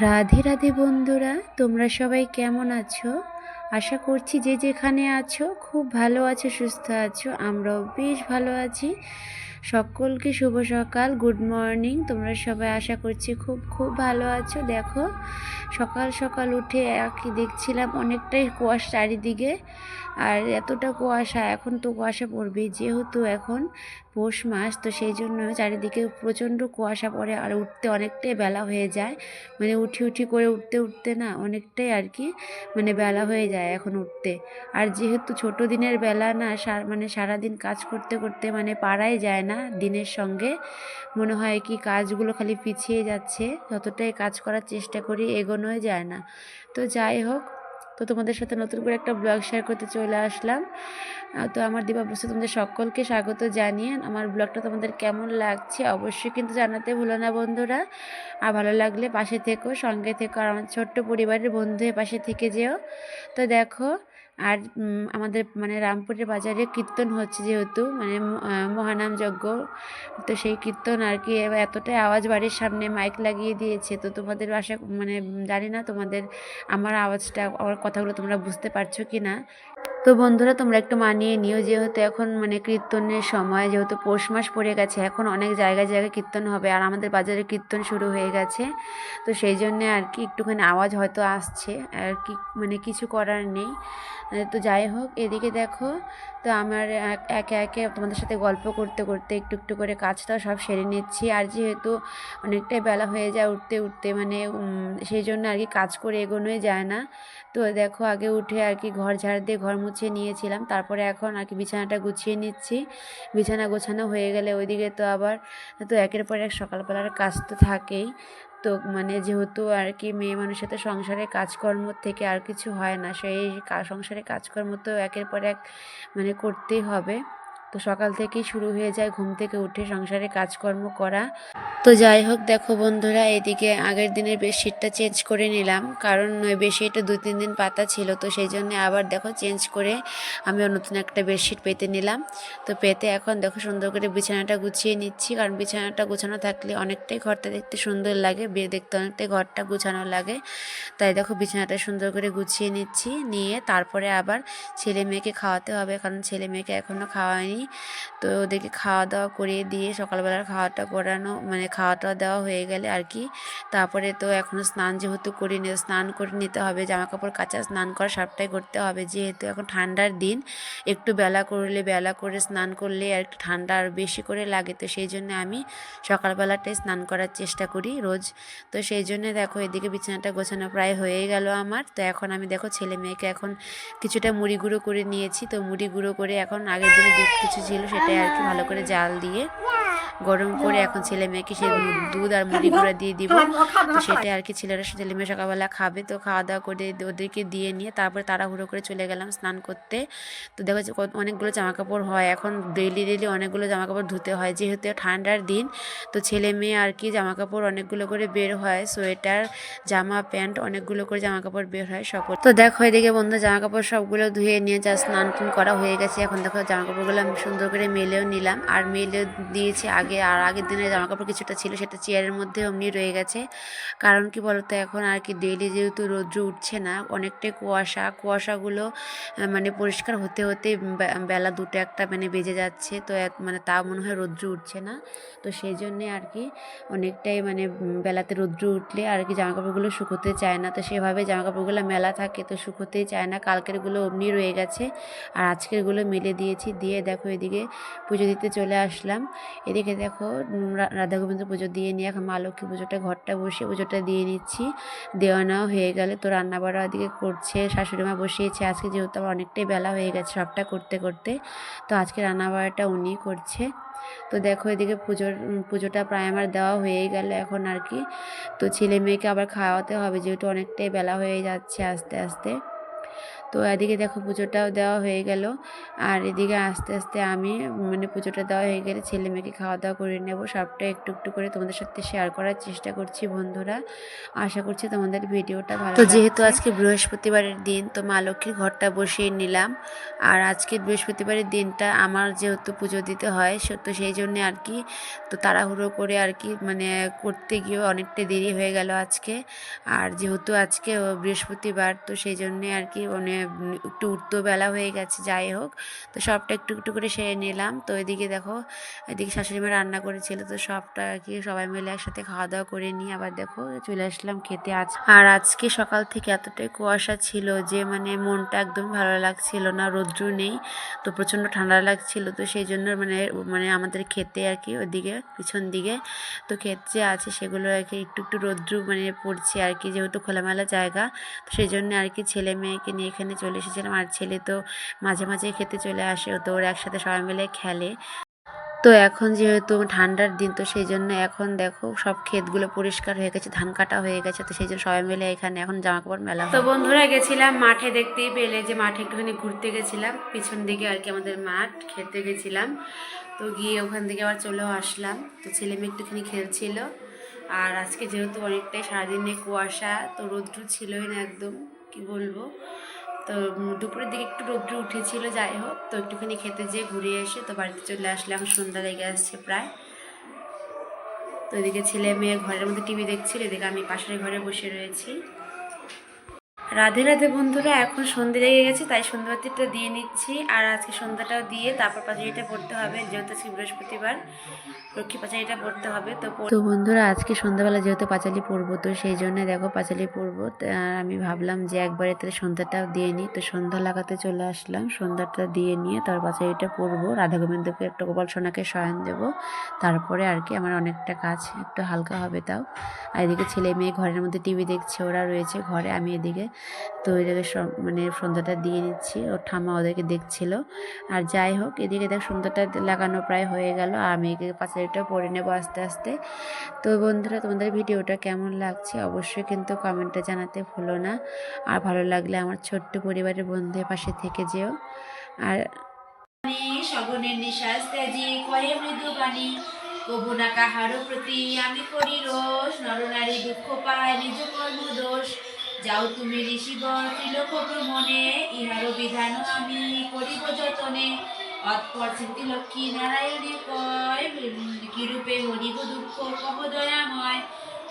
রাধে রাধে বন্ধুরা, তোমরা সবাই কেমন আছো? আশা করছি যে যেখানে আছো খুব ভালো আছো, সুস্থ আছো। আমরাও বেশ ভালো আছি। সকলকে শুভ সকাল, গুড মর্নিং। তোমরা সবাই আশা করছি খুব খুব ভালো আছো। দেখো, সকাল সকাল উঠে একই দেখছিলাম অনেকটাই কুয়াশা চারিদিকে। আর এতটা কুয়াশা, এখন তো কুয়াশা পড়বেই, যেহেতু এখন পৌষ মাস, তো সেই জন্য চারিদিকে প্রচণ্ড কুয়াশা পড়ে আর উঠতে অনেকটাই বেলা হয়ে যায়। মানে উঠি উঠি করে উঠতে উঠতে না অনেকটাই আর কি মানে বেলা হয়ে যায় এখন উঠতে। আর যেহেতু ছোট দিনের বেলা না, মানে সারাদিন কাজ করতে করতে মানে পারাই যায় না দিনের সঙ্গে। মনে হয় কি কাজগুলো খালি পিছিয়ে যাচ্ছে, যতটাই কাজ করার চেষ্টা করি এগোনোই যায় না। তো যাই হোক, তো তোমাদের সাথে নতুন করে একটা ব্লগ শেয়ার করতে চলে আসলাম। তো আমার দিবাবস্থা তোমাদের সকলকে স্বাগত জানিয়ে আমার ব্লগটা তোমাদের কেমন লাগছে অবশ্যই কিন্তু জানাতে ভুলো না বন্ধুরা। আর ভালো লাগলে পাশে থেকো, সঙ্গে থেকো, আর আমার ছোট্ট পরিবারের বন্ধু হয়ে পাশে থেকে যেও। তো দেখো, আর আমাদের মানে রামপুরের বাজারে কীর্তন হচ্ছে, যেহেতু মানে মহানাম যজ্ঞ, তো সেই কীর্তন আর কি এবার এতটাই আওয়াজ, বাড়ির সামনে মাইক লাগিয়ে দিয়েছে। তো তোমাদের আশা মানে জানি না তোমাদের আমার আওয়াজটা, আমার কথাগুলো তোমরা বুঝতে পারছো কি না। তো বন্ধুরা তোমরা একটু মানিয়ে নিও, যেহেতু এখন মানে কীর্তনের সময়, যেহেতু পৌষ মাস পড়ে গেছে, এখন অনেক জায়গায় জায়গায় কীর্তন হবে আর আমাদের বাজারে কীর্তন শুরু হয়ে গেছে। তো সেই জন্যে আর কি একটুখানি আওয়াজ হয়তো আসছে আর কি, মানে কিছু করার নেই। তো যাই হোক, এদিকে দেখো, তো আমার একে একে তোমাদের সাথে গল্প করতে করতে একটু একটু করে কাজটাও সব সেরে নিচ্ছি। আর যেহেতু অনেকটাই বেলা হয়ে যায় উঠতে উঠতে, মানে সেই জন্য আর কি কাজ করে এগোনোই যায় না। তো দেখো, আগে উঠে আর কি ঘর ঝাড় দিয়ে ঘর মুছে নিয়েছিলাম, তারপরে এখন আর কি বিছানাটা গুছিয়ে নিচ্ছি। বিছানা গোছানো হয়ে গেলে ওইদিকে তো আবার তো একের পর এক সকালবেলার কাজ তো থাকেই। তো মানে যেহেতু আর কি মেয়ে মানুষের তো সংসারে কাজকর্ম থেকে আর কিছু হয় না, সেই সংসারে কাজকর্ম তো একের পর এক মানে করতেই হবে। তো সকাল থেকেই শুরু হয়ে যায় ঘুম থেকে উঠে সংসারে কাজকর্ম করা। তো যাই হোক, দেখো বন্ধুরা, এদিকে আগের দিনের বেডশিটটা চেঞ্জ করে নিলাম, কারণ ওই বেডশিটটা 2-3 দিন পাতা ছিল, তো সেই জন্য আবার দেখো চেঞ্জ করে আমি নতুন একটা বেডশিট পেতে নিলাম। তো পেতে এখন দেখো সুন্দর করে বিছানাটা গুছিয়ে নিচ্ছি, কারণ বিছানাটা গোছানো থাকলে অনেকটাই ঘরটা দেখতে সুন্দর লাগে, দেখতে অনেকটাই ঘরটা গোছানো লাগে। তাই দেখো বিছানাটা সুন্দর করে গুছিয়ে নিচ্ছি, নিয়ে তারপরে আবার ছেলে মেয়েকে খাওয়াতে হবে, কারণ ছেলে মেয়েকে এখনও খাওয়ায়নি। তো ওদেরকে খাওয়া দাওয়া করিয়ে দিয়ে সকালবেলার খাওয়াটা করানো, মানে খাওয়া টাওয়া দেওয়া হয়ে গেলে আর কি, তারপরে তো এখনও স্নান যেহেতু করিনি, স্নান করে নিতে হবে, জামা কাপড় কাচা, স্নান করা সবটাই করতে হবে। যেহেতু এখন ঠান্ডার দিন, একটু বেলা করে স্নান করলে আর একটু ঠান্ডা আর বেশি করে লাগে, তো সেই জন্য আমি সকালবেলাটাই স্নান করার চেষ্টা করি রোজ। তো সেই জন্য দেখো, এদিকে বিছানাটা গোছানো প্রায় হয়ে গেল আমার। তো এখন আমি দেখো ছেলে মেয়েকে এখন কিছুটা মুড়ি গুঁড়ো করে নিয়েছি। তো মুড়ি গুঁড়ো করে এখন আগের দিনে দুধ কিছু ছিল সেটাই আর কি ভালো করে জাল দিয়ে গরম করে এখন ছেলে মেয়েকে সেই দুধ আর মুড়ি গুঁড়া দিয়ে দিব। তো সেটাই আর কি ছেলে মেয়ে সকালবেলা খাবে। তো খাওয়া দাওয়া করে ওদেরকে দিয়ে নিয়ে তারপরে তাড়াহুড়ো করে চলে গেলাম স্নান করতে। তো দেখো যে অনেকগুলো জামাকাপড় হয়, এখন ডেইলি অনেকগুলো জামাকাপড় ধুতে হয়, যেহেতু ঠান্ডার দিন। তো ছেলে মেয়ে আর কি জামাকাপড় অনেকগুলো করে বের হয়, সোয়েটার, জামা, প্যান্ট, অনেকগুলো করে জামাকাপড় বের হয় সকল। তো দেখো এদিকে বন্ধু জামাকাপড় সবগুলো ধুয়ে নিয়ে যা স্নান টান করা হয়ে গেছে, এখন দেখো জামাকাপড়গুলো আমি সুন্দর করে মেলেও নিলাম আর মেলেও দিয়েছি আগে। আর আগের দিনের জামাকাপড় কিছুটা ছিল সেটা চেয়ারের মধ্যে অমনি রয়ে গেছে, কারণ কি বলতো এখন আর কি ডেইলি যেহেতু রৌদ্র উঠছে না, অনেকটাই কুয়াশাগুলো মানে পরিষ্কার হতে হতে বেলা 2টা 1টা মানে বেজে যাচ্ছে। তো মানে তা মনে হয় রৌদ্র উঠছে না। তো সেই জন্যে আর কি অনেকটাই মানে বেলাতে রৌদ্র উঠলে আর কি জামাকাপড়গুলো শুকোতে চায় না, তো সেভাবে জামাকাপড়গুলো মেলা থাকে, তো শুকোতেই চায় না। কালকেরগুলো অমনি রয়ে গেছে আর আজকেরগুলো মেলে দিয়েছি। দিয়ে দেখো এদিকে পুজো দিতে চলে আসলাম। এদিকে দেখো রাধা গোবিন্দ পুজো দিয়ে নিয়ে এখন মা লক্ষ্মী পুজোটা ঘরটা বসে পুজোটা দিয়ে নিচ্ছি। দেওয়া নেওয়া হয়ে গেলে তো রান্না বাড়া ওদিকে করছে, শাশুড়ি মা বসিয়েছে আজকে, যেহেতু আমার অনেকটাই বেলা হয়ে গেছে সবটা করতে করতে। তো আজকে রান্না বাড়াটা উনিই করছে। তো দেখো এদিকে পুজোটা প্রায় আমার দেওয়া হয়ে গেল এখন আর কি। তো ছেলে মেয়েকে আবার খাওয়াতে হবে, যেহেতু অনেকটাই বেলা হয়ে যাচ্ছে আস্তে আস্তে। তো তো এদিকে দেখো পুজোটাও দেওয়া হয়ে গেল, আর এদিকে আস্তে আস্তে আমি মানে পুজোটা দেওয়া হয়ে গেলে ছেলে মেয়েকে খাওয়া দাওয়া করে নেব। সবটা একটু একটু করে তোমাদের সাথে শেয়ার করার চেষ্টা করছি বন্ধুরা। আশা করছি তোমাদের ভিডিওটা ভালো লাগছে। তো যেহেতু আজকে বৃহস্পতিবারের দিন, তো মা লক্ষ্মীর ঘরটা বসিয়ে নিলাম। আর আজকে বৃহস্পতিবারের দিনটা আমার যেহেতু পুজো দিতে হয়, তো সেই জন্যে আর কি তো তাড়াহুড়ো করে আর কি মানে করতে গিয়ে অনেকটা দেরি হয়ে গেল আজকে। আর যেহেতু আজকে বৃহস্পতিবার, তো সেই জন্যে আর কি মানে একটু উঠতেও বেলা হয়ে গেছে। যাই হোক, তো সবটা একটু একটু করে সেরে নিলাম। তো এদিকে দেখো, এদিকে শাশুড়ি মা রান্না করেছিল, তো সবটা আর কি সবাই মিলে একসাথে খাওয়া দাওয়া করে নিয়ে আবার দেখো চলে আসলাম খেতে। আর আজকে সকাল থেকে এতটাই কুয়াশা ছিল যে মানে মনটা একদম ভালো লাগছিল না, রৌদ্র নেই, তো প্রচণ্ড ঠান্ডা লাগছিল। তো সেই জন্য মানে মানে আমাদের খেতে আর কি ওদিকে পিছন দিকে তো ক্ষেত যে আছে সেগুলো আর কি একটু একটু রৌদ্র মানে পড়ছে আর কি, যেহেতু খোলামেলা জায়গা, তো সেই জন্য আর কি ছেলে মেয়েকে নিয়ে এখানে চলে এসেছিলাম। আর ছেলে তো মাঝে মাঝে খেতে চলে আসে, তো ওরা একসাথে সবাই মিলে খেলে। তো এখন যেহেতু ঠান্ডার দিন, তো সেই জন্য এখন দেখো সব ক্ষেতগুলো পরিষ্কার হয়ে গেছে, ধান কাটা হয়ে গেছে, তো সেই জন্য সবাই মিলে এখানে এখন জামা কাপড় মেলা হয়। তো বন্ধুরা গেছিলাম মাঠে, দেখতেই পেলে যে মাঠে একটুখানি ঘুরতে গেছিলাম, পিছন দিকে আর কি আমাদের মাঠ, খেতে গেছিলাম। তো গিয়ে ওখান থেকে আবার চলেও আসলাম। তো ছেলে মেয়ে একটুখানি খেলছিল। আর আজকে যেহেতু অনেকটাই সারাদিনে কুয়াশা, তো রৌদ্র ছিলই না একদম, কি বলবো। তো দুপুরের দিকে একটু রৌদ্র উঠেছিল, যাই হোক, তো একটুখানি খেতে যেয়ে ঘুরে এসে তো বাড়িতে চলে আসলে এখন সন্ধ্যা লেগে আসছে প্রায়। তো এদিকে ছেলে মেয়ে ঘরের মধ্যে টিভি দেখছিল, এদিকে আমি পাশের ঘরে বসে রয়েছি। রাধে রাধে বন্ধুরা, এখন সন্ধ্যে লেগে গেছে, তাই সন্ধ্যাবাতিটা দিয়ে নিচ্ছি। আর আজকে সন্ধ্যাটাও দিয়ে তারপর পাঁচালিটা পড়তে হবে, যেহেতু আজকে বৃহস্পতিবার, লক্ষ্মী পাঁচালিটা পড়তে হবে। তো বন্ধুরা আজকে সন্ধ্যাবেলা যেহেতু পাঁচালি পড়বো, তো সেই জন্য দেখো পাঁচালি পড়বো। আমি ভাবলাম যে একবারে তাহলে সন্ধ্যাটাও দিয়ে নিই, তো সন্ধ্যা লাগাতে চলে আসলাম। সন্ধ্যাটা দিয়ে নিয়ে তার পাঁচালিটা পড়বো, রাধা গোবিন্দকে একটা গোপাল সোনাকে শয়ন দেবো, তারপরে আর কি আমার অনেকটা কাজ একটু হালকা হবে। তাও আর এদিকে ছেলে মেয়ে ঘরের মধ্যে টিভি দেখছে, ওরা রয়েছে ঘরে, আমি এদিকে তো এদিকে মানে সন্ধ্যাটা দিয়ে নিচ্ছি, ওর ঠাম্মা ওদেরকে দেখছিল। আর যাই হোক, এদিকে দেখ সন্ধ্যাটা লাগানো প্রায় হয়ে গেল, আর আমি এদিকে পাঁচালিটা পড়ে নেবো আস্তে আস্তে। তো বন্ধুরা তোমাদের ভিডিওটা কেমন লাগছে অবশ্যই কিন্তু কমেন্টে জানাতে ভুলো না। আর ভালো লাগলে আমার ছোট্ট পরিবারের বন্ধুদের পাশে থেকে যেও। আর সগনের নিঃশ্বাস ত্যাজি কয়ে মৃদু বাণী, কবু না কাহারও প্রতি আমি করি রোষ, নরনারী দুঃখ পায় নিজ কর্ম দোষ। যাও তুমি ঋষিবর ত্রিলোক ভ্রমণে, ইহারও বিধান আমি করিব যতনে। অৎপর স্মৃতি লক্ষ্মী নারায়ণী কয়, কিরূপে হরিব দুঃখ কহ দয়াময়।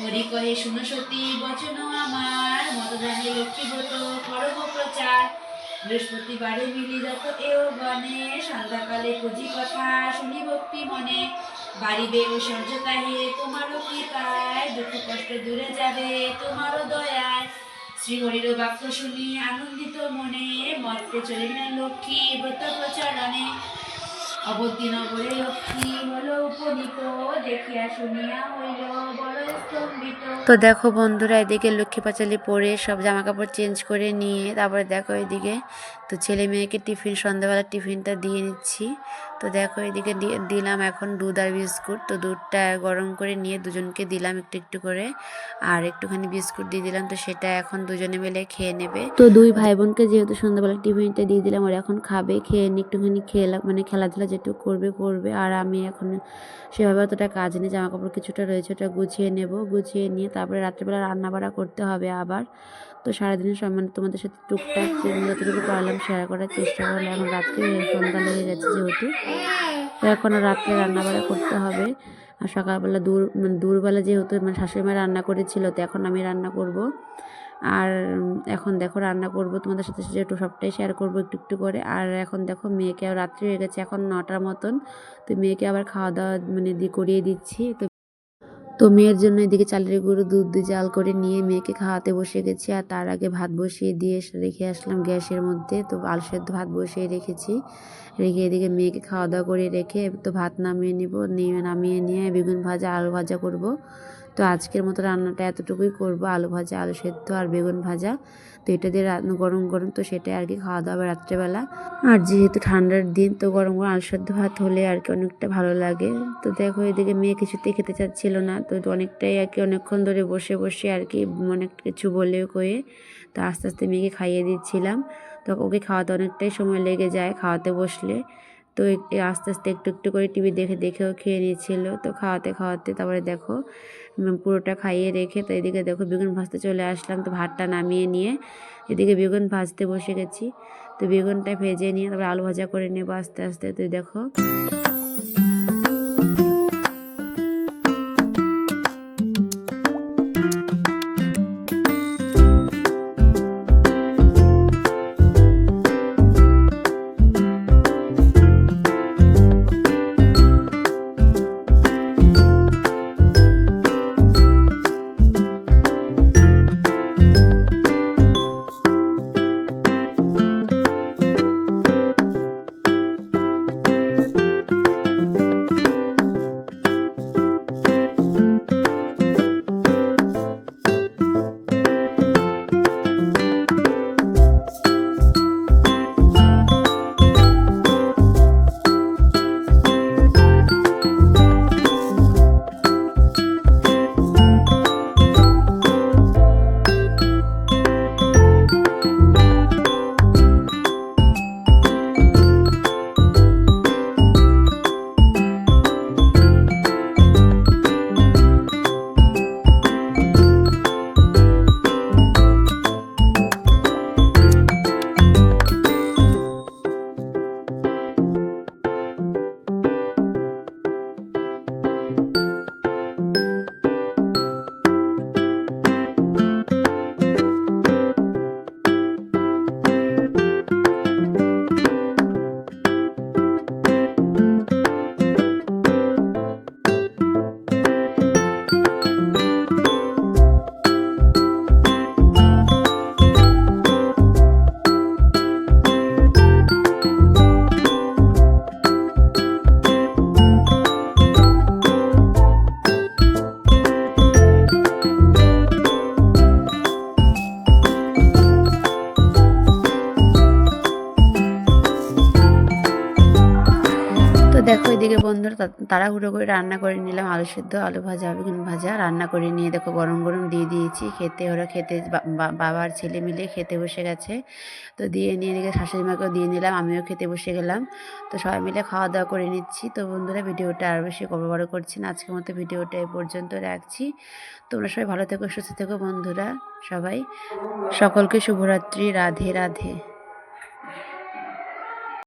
হরি কহে শুনো সতী বচন আমার, মতদানে লক্ষ্মীব্রত করব প্রচার। বৃহস্পতিবারে মিলি যত এও গণে, সন্ধ্যাকালে খুঁজি কথা শুনি ভক্তি মনে। বাড়িবে ঐশ্বর্য তাহে তোমারও কৃপায়, দুঃখ কষ্ট দূরে যাবে তোমারও দয়ায়। শ্রীহরির বাক্য শুনি আনন্দিত মনে, মর্তে চলিলেন লক্ষ্মী ব্রত প্রচারণে। অবধি নগরে লক্ষ্মী হলো উপনীত, দেখিয়া শুনিয়া হইল বড় স্তম্ভিত। তো দেখো বন্ধুরা এদিকে লক্ষ্মী পাঁচালি পরে সব জামা কাপড় চেঞ্জ করে নিয়ে তারপরে দেখো এদিকে তো ছেলে মেয়েকে টিফিন, সন্ধ্যাবেলা টিফিনটা দিয়ে নিচ্ছি। তো দেখো এদিকে দিলাম এখন দুধ আর বিস্কুট। তো দুধটা গরম করে নিয়ে দুজনকে দিলাম একটু একটু করে, আর একটুখানি বিস্কুট দিয়ে দিলাম। তো সেটা এখন দুজনে মিলে খেয়ে নেবে। তো দুই ভাই বোনকে যেহেতু সন্ধ্যাবেলা টিফিনটা দিয়ে দিলাম, ওরা এখন খাবে, খেয়ে নিয়ে একটুখানি মানে খেলাধুলা যেটুকু করবে করবে। আর আমি এখন সেভাবে অতটা কাজ নেই, জামা কাপড় কিছুটা রয়েছে ওটা গুছিয়ে নেব, গুছিয়ে নিয়ে তারপরে রাত্রিবেলা রান্না বাড়া করতে হবে আবার। তো সারাদিনের সম্মান তোমাদের সাথে টুকটাক যতটুকু পারলাম শেয়ার করার চেষ্টা করলাম। এখন রাত্রে সন্ধ্যা লেগে গেছে যেহেতু, তো এখন রাত্রে রান্নাবাড়া করতে হবে। আর সকালবেলা মানে দূরবেলা যেহেতু মানে শাশুড়িমা রান্না করেছিল, তো এখন আমি রান্না করব। আর এখন দেখো রান্না করব, তোমাদের সাথে একটু সবটাই শেয়ার করব একটু একটু করে। আর এখন দেখো মেয়েকে রাত্রি হয়ে গেছে, এখন 9টার মতন, তো মেয়েকে আবার খাওয়া দাওয়া মানে করিয়ে দিচ্ছি। তো মেয়ের জন্য এদিকে চালের গুঁড়ো দুধ দিয়ে জাল করে নিয়ে মেয়েকে খাওয়াতে বসে গেছি। আর তার আগে ভাত বসিয়ে দিয়ে রেখে আসলাম গ্যাসের মধ্যে, তো আলু সেদ্ধ ভাত বসিয়ে রেখেছি। রেখে এদিকে মেয়েকে খাওয়া দাওয়া করে রেখে তো ভাত নামিয়ে নিয়ে বেগুন ভাজা আলু ভাজা করব। তো তো আজকের মতো রান্নাটা এতটুকুই করব, আলু ভাজা, আলু সেদ্ধ আর বেগুন ভাজা। তো এটা দিয়ে গরম গরম তো সেটাই আর কি খাওয়া দাওয়া হবে রাত্রেবেলা। আর যেহেতু ঠান্ডার দিন তো গরম গরম আলু সেদ্ধ ভাত হলে আর কি অনেকটা ভালো লাগে। তো দেখো এদিকে মেয়ে কিছুতেই খেতে চাচ্ছিল না, তো অনেকটাই আর কি অনেকক্ষণ ধরে বসে বসে আর কি অনেক কিছু বলেও কয়ে তো আস্তে আস্তে মেয়েকে খাইয়ে দিচ্ছিলাম। তো ওকে খাওয়াতে অনেকটাই সময় লেগে যায় খাওয়াতে বসলে। তো আস্তে আস্তে একটু একটু করে টিভি দেখে দেখেও খেয়ে নিচ্ছিল। তো খাওয়াতে খাওয়াতে তারপরে দেখো পুরোটা খাইয়ে রেখে তো এদিকে দেখো বেগুন ভাজতে চলে আসলাম। তো ভাতটা নামিয়ে নিয়ে এদিকে বেগুন ভাজতে বসে গেছি। তো বেগুনটা ভেজে নিয়ে তারপরে আলু ভাজা করে নেবো আস্তে আস্তে। তো দেখো দেখো এদিকে বন্ধুরা তাড়াহুড়ো করে রান্না করে নিলাম আলু সেদ্ধ, আলু ভাজা, বেগুন ভাজা রান্না করে নিয়ে দেখো গরম গরম দিয়ে দিয়েছি খেতে। ওরা খেতে বাবা আর ছেলে মিলে খেতে বসে গেছে। তো দিয়ে নিয়ে এদিকে শাশুড়ি মাকেও দিয়ে নিলাম, আমিও খেতে বসে গেলাম। তো সবাই মিলে খাওয়া দাওয়া করে নিচ্ছি। তো বন্ধুরা ভিডিওটা আর বেশি বড় করছি না, আজকের মতো ভিডিওটা এই পর্যন্ত রাখছি। তোমরা সবাই ভালো থেকো, সুস্থ থেকো বন্ধুরা। সবাই সকলকে শুভরাত্রি, রাধে রাধে।